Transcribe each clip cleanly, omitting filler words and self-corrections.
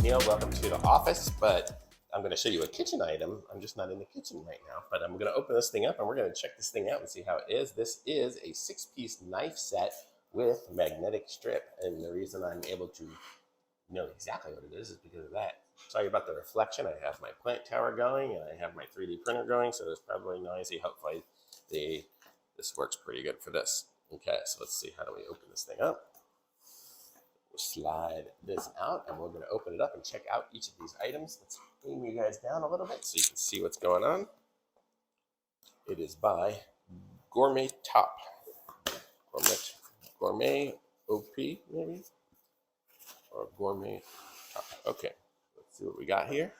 Neil, welcome to the office, but I'm going to show you a kitchen item. I'm just not in the kitchen right now, but I'm going to open this thing up and we're going to check this thing out and see how it is. This is a 6-piece knife set with magnetic strip, and the reason I'm able to know exactly what it is because of that. Sorry about the reflection. I have my plant tower going and I have my 3D printer going, so it's probably noisy. Hopefully this works pretty good for this. Okay, so let's see, how do we open this thing up? We'll slide this out and we're going to open it up and check out each of these items. Let's bring you guys down a little bit so you can see what's going on. It is by Gourmetop. Gourmet OP maybe? Or Gourmetop. Okay, let's see what we got here.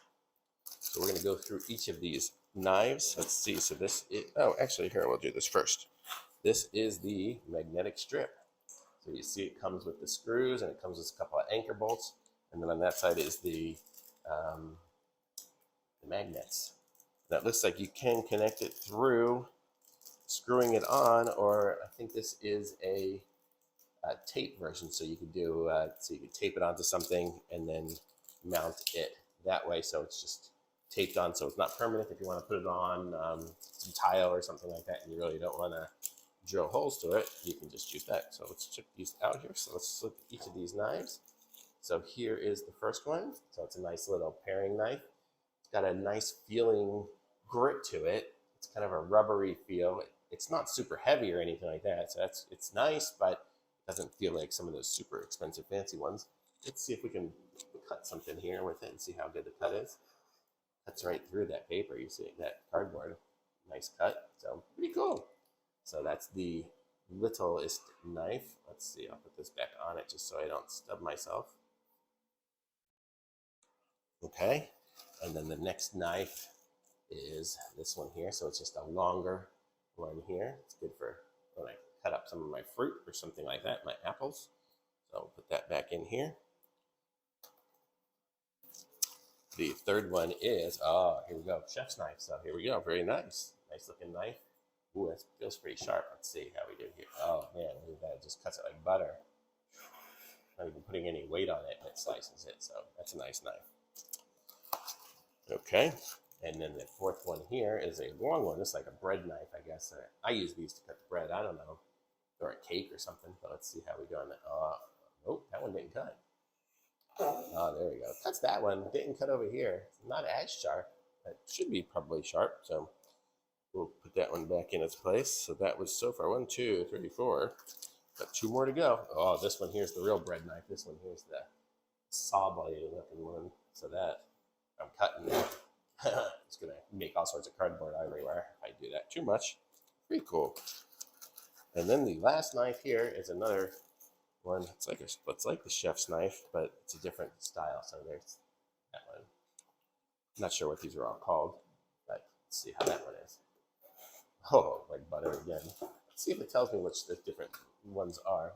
So we're going to go through each of these knives. Let's see. So this is, oh, actually here, we'll do this first. This is the magnetic strip. So you see it comes with the screws and it comes with a couple of anchor bolts. And then on that side is the magnets. That looks like you can connect it through screwing it on, or I think this is a tape version. So you could do, so you could tape it onto something and then mount it that way. So it's just taped on, so it's not permanent. If you want to put it on some tile or something like that and you really don't want to drill holes to it, you can just use that. So let's check these out here. So let's look at each of these knives. So here is the first one. So it's a nice little paring knife. It's got a nice feeling grip to it. It's kind of a rubbery feel. It's not super heavy or anything like that. So it's nice, but it doesn't feel like some of those super expensive fancy ones. Let's see if we can cut something here with it and see how good the cut is. Cuts right through that paper. You see that cardboard. Nice cut. So pretty cool. So that's the littlest knife. Let's see, I'll put this back on it just so I don't stub myself. Okay, and then the next knife is this one here. So it's just a longer one here. It's good for when I cut up some of my fruit or something like that, my apples. So I'll put that back in here. The third one is, here we go, chef's knife. So here we go, very nice. Nice looking knife. Ooh, that feels pretty sharp. Let's see how we do here. Oh man, look at that. It just cuts it like butter. Not even putting any weight on it, and it slices it. So that's a nice knife. Okay, and then the fourth one here is a long one. It's like a bread knife, I guess. I use these to cut the bread. I don't know, or a cake or something. But let's see how we go on that. Oh, that one didn't cut. Oh, there we go. Cuts that one. Didn't cut over here. Not as sharp. It should be probably sharp. So we'll put that one back in its place. So that was so far 1, 2, 3, 4. Got 2 more to go. Oh, this one here's the real bread knife. This one here's the saw blade looking one. So that I'm cutting that. It's gonna make all sorts of cardboard everywhere if I do that too much. Pretty cool. And then the last knife here is another one. It's like the chef's knife, but it's a different style. So there's that one. I'm not sure what these are all called, but let's see how that one is. Oh, like butter again. Let's see if it tells me which the different ones are.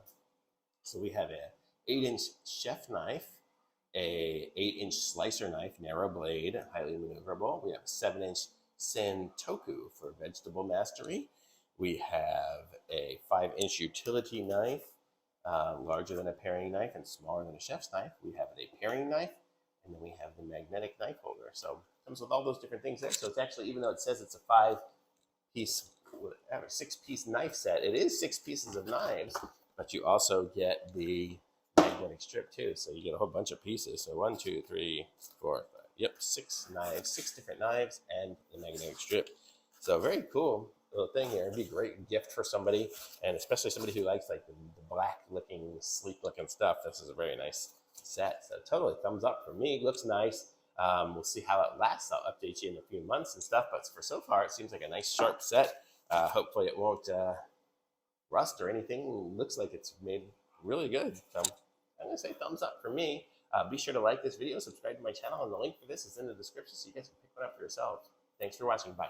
So we have a 8-inch chef knife, a 8-inch slicer knife, narrow blade, highly maneuverable. We have a 7-inch Santoku for vegetable mastery. We have a 5-inch utility knife, larger than a paring knife and smaller than a chef's knife. We have a paring knife, and then we have the magnetic knife holder. So it comes with all those different things there. So it's actually, even though it says it's a 6-piece knife set, it is 6 pieces of knives, but you also get the magnetic strip too. So you get a whole bunch of pieces. So 1, 2, 3, 4, 5. Yep, 6 knives, 6 different knives, and the magnetic strip. So very cool little thing here. It'd be a great gift for somebody, and especially somebody who likes like the black looking, sleek looking stuff. This is a very nice set. So totally thumbs up for me. Looks nice. We'll see how it lasts. I'll update you in a few months and stuff, but for so far, it seems like a nice sharp set. Hopefully it won't rust or anything. It looks like it's made really good. So I'm gonna say thumbs up for me. Be sure to like this video, subscribe to my channel, and the link for this is in the description so you guys can pick one up for yourselves. Thanks for watching. Bye.